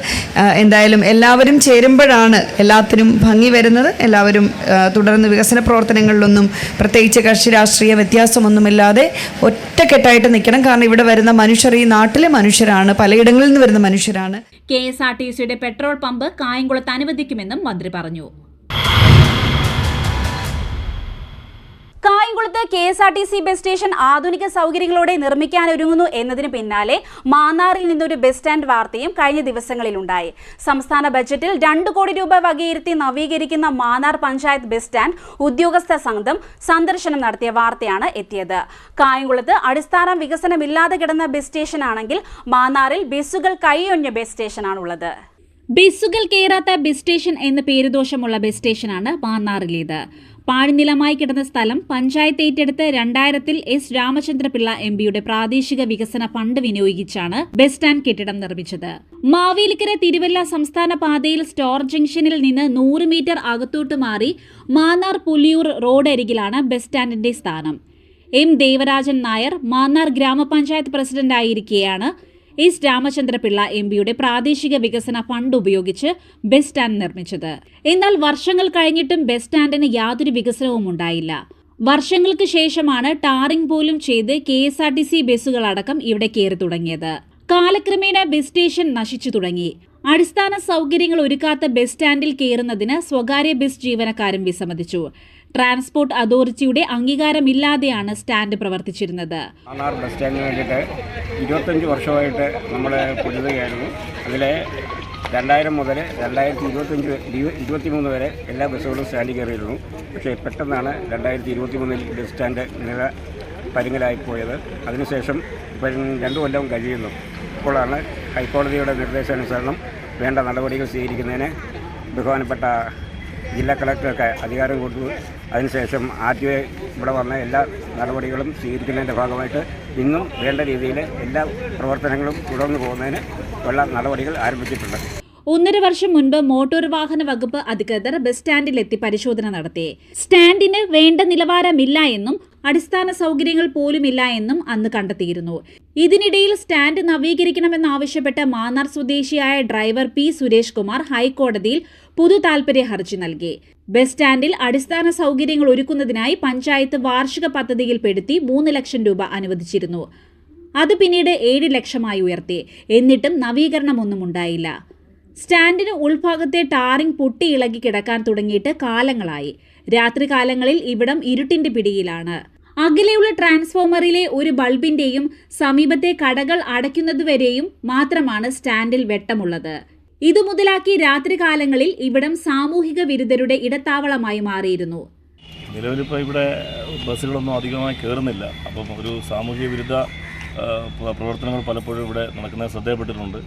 എന്തായാലും എല്ലാവരും ചേരുമ്പോഴാണ് എല്ലാത്തിനും ഭംഗി വരുന്നത്. എല്ലാവരും തുടർന്ന് വികസന പ്രവർത്തനങ്ങളിലൊന്നും പ്രത്യേകിച്ച് കക്ഷി രാഷ്ട്രീയ വ്യത്യാസമൊന്നുമില്ലാതെ ഒറ്റക്കെട്ടായിട്ട് നിൽക്കണം. കാരണം ഇവിടെ വരുന്ന മനുഷ്യർ ഈ നാട്ടിലെ മനുഷ്യരാണ്, പലയിടങ്ങളിൽ വരുന്ന മനുഷ്യരാണ്. KSRTCയുടെ പെട്രോൾ പമ്പ് കായംകുളത്ത് അനുവദിക്കുമെന്നും മന്ത്രി പറഞ്ഞു. കായംകുളത്ത് KSRTC ബസ് സ്റ്റേഷൻ ആധുനിക സൗകര്യങ്ങളോടെ നിർമ്മിക്കാനൊരുങ്ങുന്നു എന്നതിന് പിന്നാലെ മാന്നാറിൽ നിന്നൊരു ബസ് സ്റ്റാൻഡ് വാർത്തയും കഴിഞ്ഞ ദിവസങ്ങളിലുണ്ടായി. സംസ്ഥാന ബജറ്റിൽ 2 കോടി രൂപ വകയിരുത്തി നവീകരിക്കുന്ന മാന്നാർ പഞ്ചായത്ത് ബസ് സ്റ്റാൻഡ് ഉദ്യോഗസ്ഥ സംഘം സന്ദർശനം നടത്തിയ വാർത്തയാണ് എത്തിയത്. കായംകുളത്ത് അടിസ്ഥാന വികസനമില്ലാതെ കിടന്ന ബസ് സ്റ്റേഷനാണെങ്കിൽ മാന്നാറിൽ ബസ്സുകൾ കൈയൊഴിഞ്ഞ ബസ് സ്റ്റേഷനാണുള്ളത്. ബസ്സുകൾ കയറാത്ത ബസ് സ്റ്റേഷൻ എന്ന പേരുദോഷമുള്ള ബസ് സ്റ്റേഷനാണ് മാന്നാറിലേത്. പാഴ്നിലമായി കിടന്ന സ്ഥലം പഞ്ചായത്ത് ഏറ്റെടുത്ത് 2000-ൽ S. രാമചന്ദ്രപിള്ള MPയുടെ പ്രാദേശിക വികസന ഫണ്ട് വിനിയോഗിച്ചാണ് ബസ് സ്റ്റാൻഡ് കെട്ടിടം നിർമ്മിച്ചത്. മാവേലിക്കര തിരുവല്ല സംസ്ഥാന പാതയിൽ സ്റ്റോർ ജംഗ്ഷനിൽ നിന്ന് 100 മീറ്റർ അകത്തോട്ട് മാറി മാന്നാർ പുലിയൂർ റോഡ് അരികിലാണ് ബസ് സ്റ്റാൻഡിന്റെ സ്ഥാനം. M. ദേവരാജൻ നായർ മാന്നാർ ഗ്രാമപഞ്ചായത്ത് പ്രസിഡന്റായിരിക്കെയാണ് S. രാമചന്ദ്രപിള്ള MPയുടെ പ്രാദേശിക വികസന ഫണ്ട് ഉപയോഗിച്ച് ബസ് സ്റ്റാൻഡ് നിർമ്മിച്ചത്. എന്നാൽ വർഷങ്ങൾ കഴിഞ്ഞിട്ടും ബസ് സ്റ്റാൻഡിന് യാതൊരു വികസനവും ഉണ്ടായില്ല. വർഷങ്ങൾക്ക് ശേഷമാണ് ടാറിംഗ് പോലും ചെയ്ത് KSRTC ബസ്സുകളടക്കം ഇവിടെ കയറി തുടങ്ങിയത്. കാലക്രമേണ ബസ് സ്റ്റേഷൻ നശിച്ചു തുടങ്ങി. അടിസ്ഥാന സൗകര്യങ്ങൾ ഒരുക്കാത്ത ബസ് സ്റ്റാൻഡിൽ കയറുന്നതിന് സ്വകാര്യ ബസ് ജീവനക്കാരും വിസമ്മതിച്ചു. ട്രാൻസ്പോർട്ട് അതോറിറ്റിയുടെ അംഗീകാരമില്ലാതെയാണ് സ്റ്റാൻഡ് പ്രവർത്തിച്ചിരുന്നത്. മാന്നാർ ബസ് സ്റ്റാൻഡിന് വേണ്ടിയിട്ട് 25 വർഷമായിട്ട് നമ്മൾ പൊരുതുകയായിരുന്നു. അതിലെ 2000 മുതൽ 2023 വരെ എല്ലാ ബസ്സുകളും സ്റ്റാൻഡിൽ കയറിയിരുന്നു. പക്ഷേ പെട്ടെന്നാണ് 2023 ബസ് സ്റ്റാൻഡ് നില പരുങ്ങലായിപ്പോയത്. അതിനുശേഷം ഇപ്പം 2 കൊല്ലം കഴിയുന്നു. ഇപ്പോഴാണ് ഹൈക്കോടതിയുടെ നിർദ്ദേശാനുസരണം വേണ്ട നടപടികൾ സ്വീകരിക്കുന്നതിന് ബഹുമാനപ്പെട്ട ജില്ലാ കളക്ടർക്ക് അധികാരം കൊടുത്തു. അതിനുശേഷം RTO ഇവിടെ വന്ന എല്ലാ നടപടികളും സ്വീകരിക്കുന്നതിൻ്റെ ഭാഗമായിട്ട് ഇന്നും വേണ്ട രീതിയിൽ എല്ലാ പ്രവർത്തനങ്ങളും തുടർന്നു പോകുന്നതിന് ഉള്ള നടപടികൾ ആരംഭിച്ചിട്ടുണ്ട്. 1.5 വർഷം മുൻപ് മോട്ടോർ വാഹന വകുപ്പ് അധികൃതർ ബസ് സ്റ്റാൻഡിലെത്തി പരിശോധന നടത്തി. സ്റ്റാൻഡിന് വേണ്ട നിലവാരമില്ല എന്നും അടിസ്ഥാന സൗകര്യങ്ങൾ പോലുമില്ല എന്നും അന്ന് കണ്ടെത്തിയിരുന്നു. ഇതിനിടയിൽ സ്റ്റാൻഡ് നവീകരിക്കണമെന്നാവശ്യപ്പെട്ട് മാന്നാർ സ്വദേശിയായ ഡ്രൈവർ P. സുരേഷ് കുമാർ ഹൈക്കോടതിയിൽ പൊതു താൽപര്യ ഹർജി നൽകി. ബസ് സ്റ്റാൻഡിൽ അടിസ്ഥാന സൗകര്യങ്ങൾ ഒരുക്കുന്നതിനായി പഞ്ചായത്ത് വാർഷിക പദ്ധതിയിൽപ്പെടുത്തി 3 ലക്ഷം രൂപ അനുവദിച്ചിരുന്നു. അത് പിന്നീട് 7 ലക്ഷമായി ഉയർത്തി. എന്നിട്ടും നവീകരണമൊന്നും ഉണ്ടായില്ല. സ്റ്റാൻഡിന് ഉൾഭാഗത്തെ ടാറിംഗ് പൊട്ടിയിളകി കിടക്കാൻ തുടങ്ങിയിട്ട് കാലങ്ങളായി. രാത്രികാലങ്ങളിൽ ഇവിടം ഇരുട്ടിന്റെ പിടിയിലാണ്. അകലെയുള്ള ട്രാൻസ്ഫോമറിലെ ഒരു ബൾബിന്റെയും സമീപത്തെ കടകൾ അടയ്ക്കുന്നതുവരെയും മാത്രമാണ് സ്റ്റാൻഡിൽ വെട്ടമുള്ളത്. ഇതു മുതലാക്കി രാത്രികാലങ്ങളിൽ ഇവിടം സാമൂഹിക വിരുദ്ധരുടെ ഇടത്താവളമായി മാറിയിരുന്നു. നിലവിലിപ്പോൾ ഇവിടെ ബസ്സുകളൊന്നും അധികമായി കയറുന്നില്ല. അപ്പം ഒരു സാമൂഹിക വിരുദ്ധ പ്രവർത്തനങ്ങൾ പലപ്പോഴും ഇവിടെ നടക്കുന്നത് ശ്രദ്ധയപ്പെട്ടിട്ടുണ്ട്.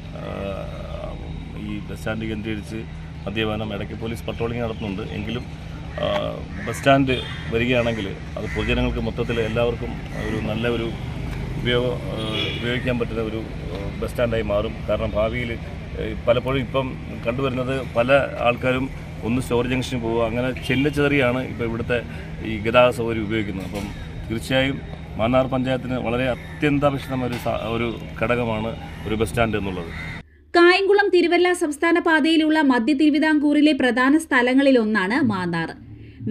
ഈ ബസ് സ്റ്റാൻഡ് കേന്ദ്രീകരിച്ച് മദ്യപാനം ഇടയ്ക്ക് പോലീസ് പട്രോളിംഗ് നടത്തുന്നുണ്ട്. എങ്കിലും ബസ് സ്റ്റാൻഡ് വരികയാണെങ്കിൽ അത് പൊതുജനങ്ങൾക്ക് മൊത്തത്തിൽ എല്ലാവർക്കും ഒരു നല്ല ഒരു ഉപയോഗിക്കാൻ പറ്റുന്ന ഒരു ബസ് സ്റ്റാൻഡായി മാറും. കാരണം ഭാവിയിൽ പലപ്പോഴും ഇപ്പം കണ്ടുവരുന്നത് പല ആൾക്കാരും ഒന്ന് സ്റ്റോർ ജംഗ്ഷനിൽ പോവുക, അങ്ങനെ ചെല്ലച്ചെറിയാണ് ഇപ്പോൾ ഇവിടുത്തെ ഈ ഗതാഗത സൗകര്യം ഉപയോഗിക്കുന്നത്. അപ്പം തീർച്ചയായും മാന്നാർ പഞ്ചായത്തിന് വളരെ അത്യന്താപേക്ഷിതമായ ഒരു ഘടകമാണ് ഒരു ബസ് സ്റ്റാൻഡ് എന്നുള്ളത്. കായംകുളം തിരുവല്ല സംസ്ഥാന പാതയിലുള്ള മധ്യ തിരുവിതാംകൂറിലെ പ്രധാന സ്ഥലങ്ങളിലൊന്നാണ് മാന്നാർ.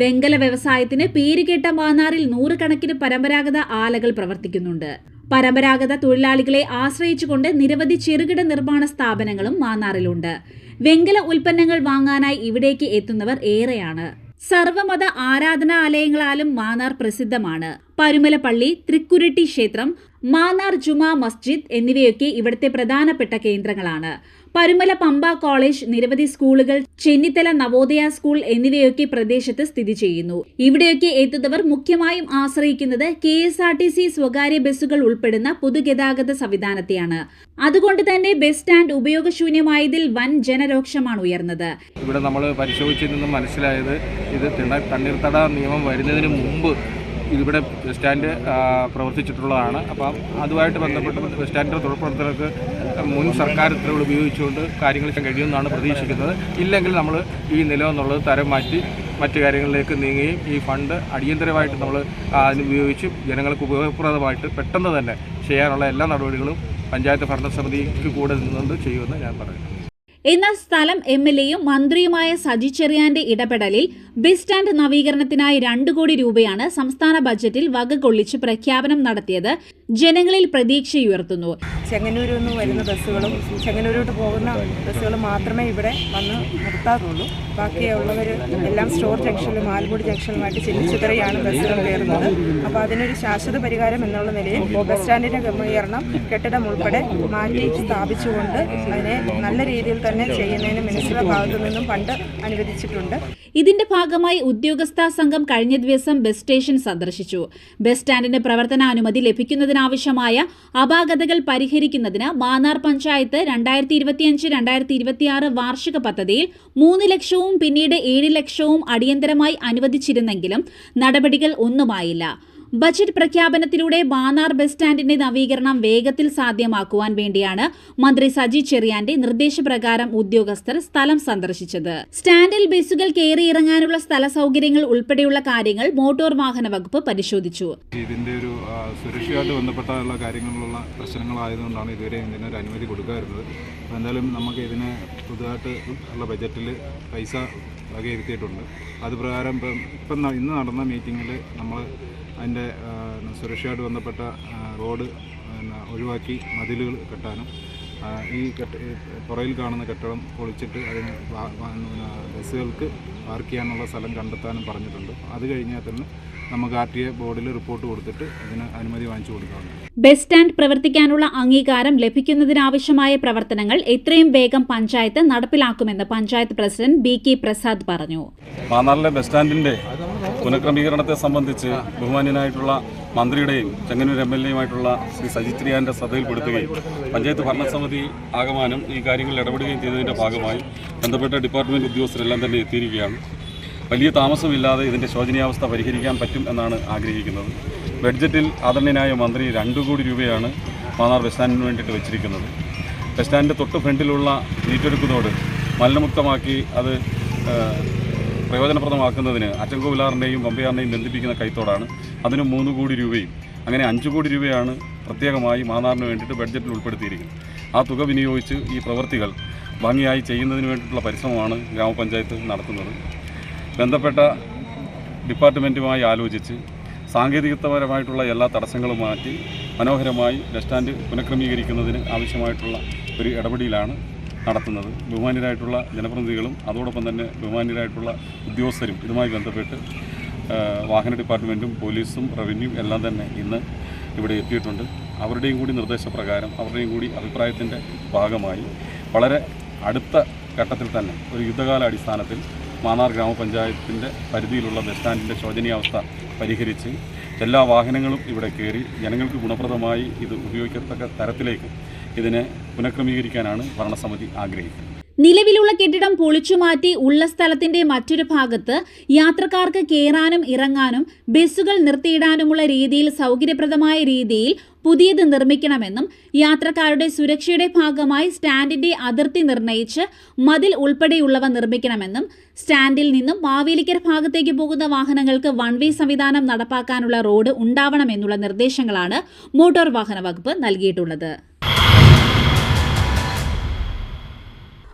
വെങ്കല വ്യവസായത്തിന് പേരുകേട്ട മാന്നാറിൽ നൂറുകണക്കിന് പരമ്പരാഗത ആലകൾ പ്രവർത്തിക്കുന്നുണ്ട്. പരമ്പരാഗത തൊഴിലാളികളെ ആശ്രയിച്ചുകൊണ്ട് നിരവധി ചെറുകിട നിർമ്മാണ സ്ഥാപനങ്ങളും മാന്നാറിലുണ്ട്. വെങ്കല ഉൽപ്പന്നങ്ങൾ വാങ്ങാനായി ഇവിടേക്ക് എത്തുന്നവർ ഏറെയാണ്. സർവമത ആരാധനാലയങ്ങളാലും മാന്നാർ പ്രസിദ്ധമാണ്. പരുമല പള്ളി, തൃക്കുരട്ടി ക്ഷേത്രം, മാന്നാർ ജുമാ മസ്ജിദ് എന്നിവയൊക്കെ ഇവിടുത്തെ പ്രധാനപ്പെട്ട കേന്ദ്രങ്ങളാണ്. പരുമല പമ്പ കോളേജ്, നിരവധി സ്കൂളുകൾ, ചെന്നിത്തല നവോദയ സ്കൂൾ എന്നിവയൊക്കെ പ്രദേശത്ത് സ്ഥിതി ചെയ്യുന്നു. ഇവിടെയൊക്കെ എത്തുന്നവർ മുഖ്യമായും ആശ്രയിക്കുന്നത് KSRTC സ്വകാര്യ ബസ്സുകൾ ഉൾപ്പെടുന്ന പൊതുഗതാഗത സംവിധാനത്തെയാണ്. അതുകൊണ്ട് തന്നെ ബസ് സ്റ്റാൻഡ് ഉപയോഗശൂന്യമായതിൽ വൻ ജനരോക്ഷമാണ് ഉയർന്നത്. ഇവിടെ നമ്മൾ പരിശോധിച്ചതിൽ നിന്നും മനസ്സിലായത് ഇത് തണ്ണീർത്തട നിയമം വരുന്നതിന് മുമ്പ് ഇവിടെ ബസ് സ്റ്റാൻഡ് പ്രവർത്തിച്ചിട്ടുള്ളതാണ്. അപ്പം അതുമായിട്ട് ബന്ധപ്പെട്ട് ബസ് സ്റ്റാൻഡിൻ്റെ തുടർപ്രവർത്തകർക്ക് മുൻ സർക്കാർ ഉത്തരവുകൾ ഉപയോഗിച്ചുകൊണ്ട് കാര്യങ്ങൾ കഴിയുമെന്നാണ് പ്രതീക്ഷിക്കുന്നത്. ഇല്ലെങ്കിൽ നമ്മൾ ഈ നിലം എന്നുള്ളത് തരം മാറ്റി മറ്റു കാര്യങ്ങളിലേക്ക് നീങ്ങുകയും ഈ ഫണ്ട് അടിയന്തരമായിട്ട് നമ്മൾ അതിന് ഉപയോഗിച്ച് ജനങ്ങൾക്ക് ഉപയോഗപ്രദമായിട്ട് പെട്ടെന്ന് തന്നെ ചെയ്യാനുള്ള എല്ലാ നടപടികളും പഞ്ചായത്ത് ഭരണസമിതിക്ക് കൂടെ നിന്നുകൊണ്ട് ചെയ്യുമെന്ന് ഞാൻ പറയുന്നു. എന്നാൽ സ്ഥലം MLAയും മന്ത്രിയുമായ സജി ചെറിയാന്റെ ഇടപെടലിൽ ബസ് സ്റ്റാൻഡ് നവീകരണത്തിനായി 2 കോടി രൂപയാണ് സംസ്ഥാന ബജറ്റിൽ വകകൊള്ളിച്ച് പ്രഖ്യാപനം നടത്തിയത്. ജനങ്ങളിൽ പ്രതീക്ഷയുയർത്തുന്നു. ചെങ്ങന്നൂരിൽ നിന്ന് വരുന്ന ബസ്സുകളും ചെങ്ങന്നൂരോട്ട് പോകുന്ന ബസ്സുകളും മാത്രമേ ഇവിടെ വന്ന് നിർത്താറുള്ളൂ. ബാക്കിയുള്ളവർ എല്ലാം സ്റ്റോർ ജംഗ്ഷനിലും ആലമ്പൂടി ജംഗ്ഷനിലുമായിട്ട് ചിന്തിച്ചിത്രയാണ് ബസ്സുകൾ കയറുന്നത്. അപ്പോൾ അതിനൊരു ശാശ്വത പരിഹാരം എന്നുള്ള നിലയിൽ ബസ് സ്റ്റാൻഡിൻ്റെ ക്രമീകരണം കെട്ടിടം ഉൾപ്പെടെ മാറ്റി സ്ഥാപിച്ചുകൊണ്ട് അതിനെ നല്ല രീതിയിൽ തന്നെ ചെയ്യുന്നതിന് മിനിസ്റ്ററുടെ ഭാഗത്തു നിന്നും ഫണ്ട് അനുവദിച്ചിട്ടുണ്ട്. ഇതിന്റെ ഭാഗമായി ഉദ്യോഗസ്ഥ സംഘം കഴിഞ്ഞ ദിവസം ബസ് സ്റ്റേഷൻ സന്ദർശിച്ചു. ബസ് സ്റ്റാൻഡിന് പ്രവർത്തനാനുമതി ലഭിക്കുന്നതിനാവശ്യമായ അപാകതകൾ പരിഹരിക്കുന്നതിന് മാന്നാർ പഞ്ചായത്ത് 2025-2026 വാർഷിക പദ്ധതിയിൽ 3 ലക്ഷവും പിന്നീട് 7 ലക്ഷവും അടിയന്തരമായി അനുവദിച്ചിരുന്നെങ്കിലും നടപടികൾ ഒന്നുമായില്ല. ബജറ്റ് പ്രഖ്യാപനത്തിലൂടെ മാന്നാർ ബസ് സ്റ്റാൻഡിന്റെ നവീകരണം വേഗത്തിൽ സാധ്യമാക്കുവാൻ വേണ്ടിയാണ് മന്ത്രി സജി ചെറിയാന്റെ നിർദ്ദേശപ്രകാരം ഉദ്യോഗസ്ഥർ സ്ഥലം സന്ദർശിച്ചത്. സ്റ്റാൻഡിൽ ബസ്സുകൾ കയറിയിറങ്ങാനുള്ള സ്ഥല സൗകര്യങ്ങൾ ഉൾപ്പെടെയുള്ള കാര്യങ്ങൾ മോട്ടോർ വാഹന വകുപ്പ് പരിശോധിച്ചു. ഇതിന്റെ ഒരു സുരക്ഷയായിട്ട് ബന്ധപ്പെട്ടുള്ള കാര്യങ്ങളിലുള്ള പ്രശ്നങ്ങളായതുകൊണ്ടാണ് ഇതുവരെ ഇതിനൊരു അനുമതി കൊടുക്കാറുള്ളത്. എന്തായാലും നമുക്ക് ഇതിന് പുതുതായിട്ട് ഉള്ള ബജറ്റിൽ പൈസ വകയിരുത്തിയിട്ടുണ്ട്. അത് പ്രകാരം ഇന്ന് നടന്ന മീറ്റിങ്ങിൽ നമ്മൾ അതിൻ്റെ സുരക്ഷയായിട്ട് ബന്ധപ്പെട്ട റോഡ് ഒഴിവാക്കി മതിലുകൾ കെട്ടാനും ഈ പുറയിൽ കാണുന്ന കെട്ടിടം പൊളിച്ചിട്ട് അതിന് ബസ്സുകൾക്ക് പാർക്ക് ചെയ്യാനുള്ള സ്ഥലം കണ്ടെത്താനും പറഞ്ഞിട്ടുണ്ട്. അത് കഴിഞ്ഞാൽ തന്നെ നമുക്ക് RTA ബോർഡിൽ റിപ്പോർട്ട് കൊടുത്തിട്ട് അതിന് അനുമതി വാങ്ങിച്ചു കൊടുക്കാറുണ്ട്. ബസ് സ്റ്റാൻഡ് പ്രവർത്തിക്കാനുള്ള അംഗീകാരം ലഭിക്കുന്നതിനാവശ്യമായ പ്രവർത്തനങ്ങൾ എത്രയും വേഗം പഞ്ചായത്ത് നടപ്പിലാക്കുമെന്ന് പഞ്ചായത്ത് പ്രസിഡന്റ് BK പ്രസാദ് പറഞ്ഞു. മാന്നാറിലെ ബസ് സ്റ്റാൻഡിന്റെ പുനഃക്രമീകരണത്തെ സംബന്ധിച്ച് ബഹുമാന്യനായിട്ടുള്ള മന്ത്രിയുടെയും ചെങ്ങന്നൂർ MLAയുമായിട്ടുള്ള ശ്രീ സജി ചെറിയാന്റെ ശ്രദ്ധയിൽപ്പെടുത്തുകയും പഞ്ചായത്ത് ഭരണസമിതി ആകമാനം ഈ കാര്യങ്ങളിൽ ഇടപെടുകയും ചെയ്തതിന്റെ ഭാഗമായി ബന്ധപ്പെട്ട ഡിപ്പാർട്ട്മെന്റ് ഉദ്യോഗസ്ഥരെല്ലാം തന്നെ എത്തിയിരിക്കുകയാണ്. വലിയ താമസമില്ലാതെ ഇതിൻ്റെ ശോചനീയാവസ്ഥ പരിഹരിക്കാൻ പറ്റും എന്നാണ് ആഗ്രഹിക്കുന്നത്. ബഡ്ജറ്റിൽ ആദരണീയനായ മന്ത്രി 2 കോടി രൂപയാണ് മാന്നാർ ബസ് സ്റ്റാൻഡിന് വേണ്ടിയിട്ട് വെച്ചിരിക്കുന്നത്. ബസ് സ്റ്റാൻഡിൻ്റെ തൊട്ട് ഫ്രണ്ടിലുള്ള നീറ്റൊരുക്കുന്നതോട് മലിനമുക്തമാക്കി അത് പ്രയോജനപ്രദമാക്കുന്നതിന് അച്ചൻകോവിലാറിൻ്റെയും പമ്പയാറിനെയും ബന്ധിപ്പിക്കുന്ന കൈത്തോടാണ്. അതിന് 3 കോടി രൂപയും അങ്ങനെ 5 കോടി രൂപയാണ് പ്രത്യേകമായി മാന്നാറിന് വേണ്ടിയിട്ട് ബഡ്ജറ്റിൽ ഉൾപ്പെടുത്തിയിരിക്കുന്നത്. ആ തുക വിനിയോഗിച്ച് ഈ പ്രവൃത്തികൾ ഭംഗിയായി ചെയ്യുന്നതിന് വേണ്ടിയിട്ടുള്ള പരിശ്രമമാണ് ഗ്രാമപഞ്ചായത്ത് നടത്തുന്നത്. ബന്ധപ്പെട്ട ഡിപ്പാർട്ട്മെൻറ്റുമായി ആലോചിച്ച് സാങ്കേതികപരമായിട്ടുള്ള എല്ലാ തടസ്സങ്ങളും മാറ്റി മനോഹരമായി ബസ് സ്റ്റാൻഡ് പുനഃക്രമീകരിക്കുന്നതിന് ആവശ്യമായിട്ടുള്ള ഒരു ഇടപെടലാണ് നടത്തുന്നത്. ബഹുമാന്യരായിട്ടുള്ള ജനപ്രതിനിധികളും അതോടൊപ്പം തന്നെ ബഹുമാന്യരായിട്ടുള്ള ഉദ്യോഗസ്ഥരും ഇതുമായി ബന്ധപ്പെട്ട് വാഹന ഡിപ്പാർട്ട്മെൻറ്റും പോലീസും റവന്യൂ എല്ലാം തന്നെ ഇന്ന് ഇവിടെ എത്തിയിട്ടുണ്ട്. അവരുടെയും കൂടി നിർദ്ദേശപ്രകാരം അവരുടെയും കൂടി അഭിപ്രായത്തിൻ്റെ ഭാഗമായി വളരെ അടുത്ത ഘട്ടത്തിൽ തന്നെ ഒരു യുദ്ധകാല അടിസ്ഥാനത്തിൽ മാന്നാർ ഗ്രാമപഞ്ചായത്തിൻ്റെ പരിധിയിലുള്ള ബസ് സ്റ്റാൻഡിൻ്റെ ശോചനീയാവസ്ഥ പരിഹരിച്ച് എല്ലാ വാഹനങ്ങളും ഇവിടെ കയറി ജനങ്ങൾക്ക് ഗുണപ്രദമായി ഇത് ഉപയോഗിക്കത്തക്ക തരത്തിലേക്ക് ഇതിനെ പുനഃക്രമീകരിക്കാനാണ് ഭരണസമിതി ആഗ്രഹിക്കുന്നത്. നിലവിലുള്ള കെട്ടിടം പൊളിച്ചുമാറ്റി ഉള്ള സ്ഥലത്തിന്റെ മറ്റൊരു ഭാഗത്ത് യാത്രക്കാർക്ക് കയറാനും ഇറങ്ങാനും ബസ്സുകൾ നിർത്തിയിടാനുമുള്ള രീതിയിൽ സൗകര്യപ്രദമായ രീതിയിൽ പുതിയത് നിർമ്മിക്കണമെന്നും യാത്രക്കാരുടെ സുരക്ഷയുടെ ഭാഗമായി സ്റ്റാൻഡിന്റെ അതിർത്തി നിർണയിച്ച് മതിൽ ഉൾപ്പെടെയുള്ളവ നിർമ്മിക്കണമെന്നും സ്റ്റാൻഡിൽ നിന്നും മാവേലിക്കര ഭാഗത്തേക്ക് പോകുന്ന വാഹനങ്ങൾക്ക് വൺ വേ സംവിധാനം നടപ്പാക്കാനുള്ള റോഡ് ഉണ്ടാവണമെന്നുള്ള നിർദ്ദേശങ്ങളാണ് മോട്ടോർ വാഹന വകുപ്പ് നൽകിയിട്ടുള്ളത്.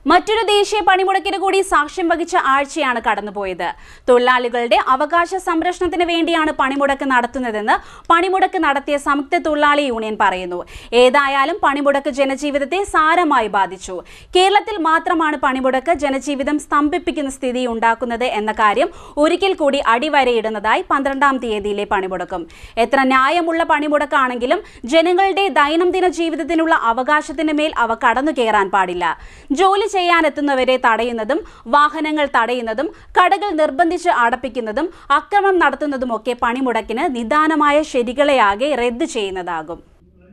മറ്റൊരു ദേശീയ പണിമുടക്കിന് കൂടി സാക്ഷ്യം വഹിച്ച ആഴ്ചയാണ് കടന്നുപോയത്. തൊഴിലാളികളുടെ അവകാശ സംരക്ഷണത്തിന് വേണ്ടിയാണ് പണിമുടക്ക് നടത്തുന്നതെന്ന് പണിമുടക്ക് നടത്തിയ സംയുക്ത തൊഴിലാളി യൂണിയൻ പറയുന്നു. ഏതായാലും പണിമുടക്ക് ജനജീവിതത്തെ സാരമായി ബാധിച്ചു. കേരളത്തിൽ മാത്രമാണ് പണിമുടക്ക് ജനജീവിതം സ്തംഭിപ്പിക്കുന്ന സ്ഥിതി ഉണ്ടാക്കുന്നത് എന്ന കാര്യം ഒരിക്കൽ കൂടി അടിവരയിടുന്നതായി 12-ാം തീയതിയിലെ പണിമുടക്കും. എത്ര ന്യായമുള്ള പണിമുടക്കാണെങ്കിലും ജനങ്ങളുടെ ദൈനംദിന ജീവിതത്തിനുള്ള അവകാശത്തിന് മേൽ അവ കടന്നു കയറാൻ പാടില്ല. ജോലി ചെയ്യാനെത്തുന്നവരെ തടയുന്നതും വാഹനങ്ങൾ തടയുന്നതും കടകൾ നിർബന്ധിച്ച് അടപ്പിക്കുന്നതും അക്രമം നടത്തുന്നതുമൊക്കെ പണിമുടക്കിന് നിദാനമായ ശരികളെയാകെ റദ്ദ് ചെയ്യുന്നതാകും.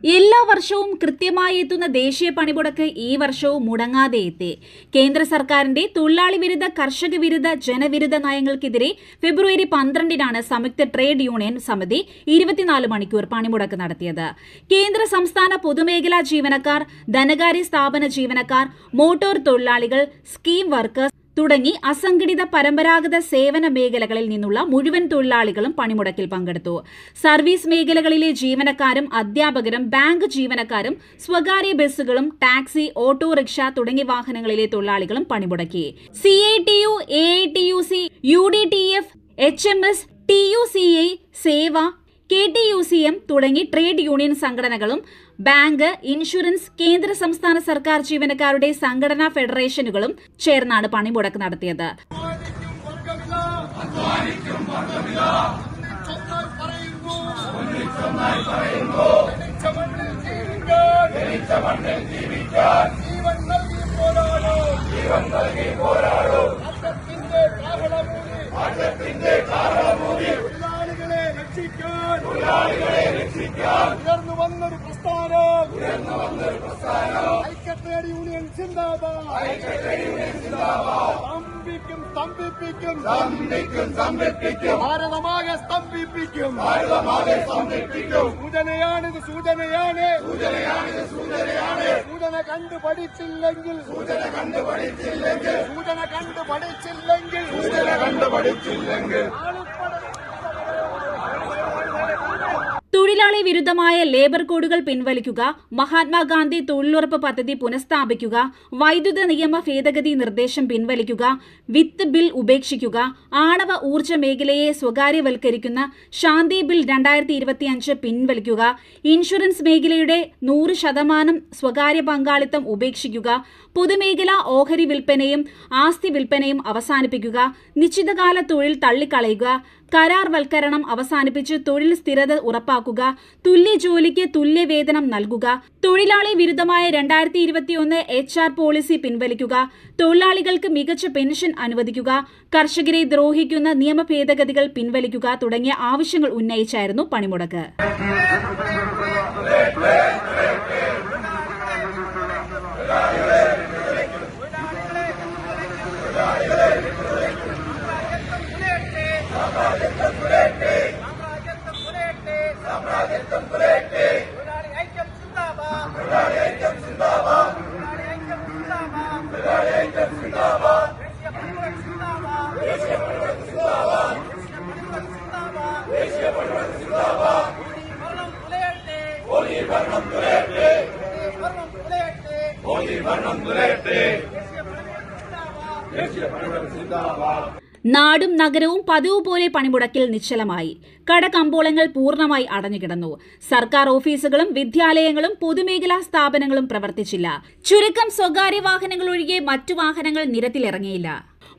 എല്ലാ വർഷവും കൃത്യമായി എത്തുന്ന ദേശീയ പണിമുടക്ക് ഈ വർഷവും മുടങ്ങാതെ എത്തി. കേന്ദ്ര സർക്കാരിന്റെ തൊഴിലാളി വിരുദ്ധ, കർഷക വിരുദ്ധ, ജനവിരുദ്ധ നയങ്ങൾക്കെതിരെ ഫെബ്രുവരി 12-നാണ് സംയുക്ത ട്രേഡ് യൂണിയൻ സമിതി 24 മണിക്കൂർ പണിമുടക്ക് നടത്തിയത്. കേന്ദ്ര സംസ്ഥാന പൊതുമേഖലാ ജീവനക്കാർ, ധനകാര്യ സ്ഥാപന ജീവനക്കാർ, മോട്ടോർ തൊഴിലാളികൾ, സ്കീം വർക്കേഴ്സ് തുടങ്ങി അസംഘടിത പരമ്പരാഗത സേവന മേഖലകളിൽ നിന്നുള്ള മുഴുവൻ തൊഴിലാളികളും പണിമുടക്കിൽ പങ്കെടുത്തു. സർവീസ് മേഖലകളിലെ ജീവനക്കാരും അധ്യാപകരും ബാങ്ക് ജീവനക്കാരും സ്വകാര്യ ബസ്സുകളും ടാക്സി, ഓട്ടോറിക്ഷ തുടങ്ങിയ വാഹനങ്ങളിലെ തൊഴിലാളികളും പണിമുടക്കി. CITU, AITUC, UDTF, HMS, TUCA, സേവ, KTUCM തുടങ്ങി ട്രേഡ് യൂണിയൻ സംഘടനകളും ബാങ്ക്, ഇൻഷുറൻസ്, കേന്ദ്ര സംസ്ഥാന സർക്കാർ ജീവനക്കാരുടെ സംഘടനാ ഫെഡറേഷനുകളും ചേർന്നാണ് പണിമുടക്ക് നടത്തിയത്. ഉയർന്നു വന്നൊരു പ്രസ്ഥാനം, ഐക്യട്രേഡ് യൂണിയൻ സിന്ദാബാദ്. സ്തംഭിപ്പിക്കും ഭാരതമാകെ സ്തംഭിപ്പിക്കും. സൂചനയാണിത്, സൂചനയാണ്. സൂചന കണ്ടുപഠിച്ചില്ലെങ്കിൽ തൊഴിലാളി വിരുദ്ധമായ ലേബർ കോഡുകൾ പിൻവലിക്കുക, മഹാത്മാഗാന്ധി തൊഴിലുറപ്പ് പദ്ധതി പുനഃസ്ഥാപിക്കുക, വൈദ്യുത നിയമ ഭേദഗതി നിർദ്ദേശം പിൻവലിക്കുക, വിത്ത് ബിൽ ഉപേക്ഷിക്കുക, ആണവ ഊർജ്ജ മേഖലയെ സ്വകാര്യവൽക്കരിക്കുന്ന ശാന്തി ബിൽ 2025 പിൻവലിക്കുക, ഇൻഷുറൻസ് മേഖലയുടെ 100% സ്വകാര്യ പങ്കാളിത്തം ഉപേക്ഷിക്കുക, പൊതുമേഖലാ ഓഹരി വിൽപ്പനയും ആസ്തി വിൽപ്പനയും അവസാനിപ്പിക്കുക, നിശ്ചിതകാല തൊഴിൽ തള്ളിക്കളയുക, കരാർവൽക്കരണം അവസാനിപ്പിച്ച് തൊഴിൽ സ്ഥിരത ഉറപ്പാക്കുക, തുല്യ ജോലിക്ക് തുല്യ വേതനം നൽകുക, തൊഴിലാളി വിരുദ്ധമായ 2021 HR പോളിസി പിൻവലിക്കുക, തൊഴിലാളികൾക്ക് മികച്ച പെൻഷൻ അനുവദിക്കുക, കർഷകരെ ദ്രോഹിക്കുന്ന നിയമ ഭേദഗതികൾ പിൻവലിക്കുക തുടങ്ങിയ ആവശ്യങ്ങൾ ഉന്നയിച്ചായിരുന്നു പണിമുടക്ക്. നാടും നഗരവും പതിവ് പോലെ പണിമുടക്കിൽ നിശ്ചലമായി. കടകമ്പോളങ്ങൾ പൂർണ്ണമായി അടഞ്ഞുകിടന്നു. സർക്കാർ ഓഫീസുകളും വിദ്യാലയങ്ങളും പൊതുമേഖലാ സ്ഥാപനങ്ങളും പ്രവർത്തിച്ചില്ല. ചുരുക്കം സ്വകാര്യ വാഹനങ്ങൾ ഒഴികെ മറ്റു വാഹനങ്ങൾ നിരത്തിലിറങ്ങിയില്ല.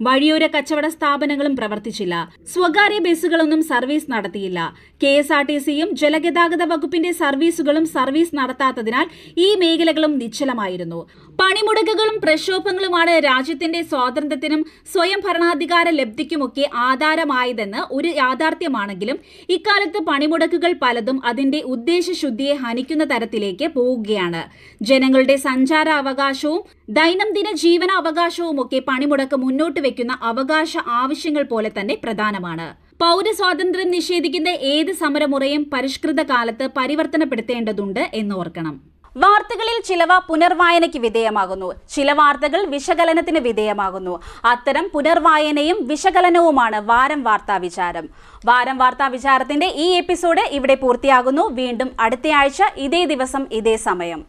വഴിയോര കച്ചവട സ്ഥാപനങ്ങളും പ്രവർത്തിച്ചില്ല. സ്വകാര്യ ബസ്സുകളൊന്നും സർവീസ് നടത്തിയില്ല. KSRTCയും ജലഗതാഗത വകുപ്പിന്റെ സർവീസുകളും സർവീസ് നടത്താത്തതിനാൽ ഈ മേഖലകളും നിശ്ചലമായിരുന്നു. പണിമുടക്കുകളും പ്രക്ഷോഭങ്ങളുമാണ് രാജ്യത്തിന്റെ സ്വാതന്ത്ര്യത്തിനും സ്വയം ഭരണാധികാര ലബ്ധിക്കുമൊക്കെ ആധാരമായതെന്ന് ഒരു യാഥാർത്ഥ്യമാണെങ്കിലും ഇക്കാലത്ത് പണിമുടക്കുകൾ പലതും അതിന്റെ ഉദ്ദേശശുദ്ധിയെ ഹനിക്കുന്ന തരത്തിലേക്ക് പോവുകയാണ്. ജനങ്ങളുടെ സഞ്ചാര അവകാശവും ദൈനംദിന ജീവന അവകാശവുമൊക്കെ പണിമുടക്ക് മുന്നോട്ട് വയ്ക്കുന്ന അവകാശ ആവശ്യങ്ങൾ പോലെ തന്നെ പ്രധാനമാണ്. പൗരസ്വാതന്ത്ര്യം നിഷേധിക്കുന്ന ഏത് സമരമുറയും പരിഷ്കൃത കാലത്ത് പരിവർത്തനപ്പെടുത്തേണ്ടതുണ്ട് എന്നോർക്കണം. വാർത്തകളിൽ ചിലവ പുനർവായനയ്ക്ക് വിധേയമാകുന്നു, ചില വാർത്തകൾ വിശകലനത്തിന് വിധേയമാകുന്നു. അത്തരം പുനർവായനയും വിശകലനവുമാണ് വാരം വാർത്താ വിചാരം. വാരം വാർത്താ വിചാരത്തിന്റെ ഈ എപ്പിസോഡ് ഇവിടെ പൂർത്തിയാകുന്നു. വീണ്ടും അടുത്തയാഴ്ച ഇതേ ദിവസം ഇതേ സമയം.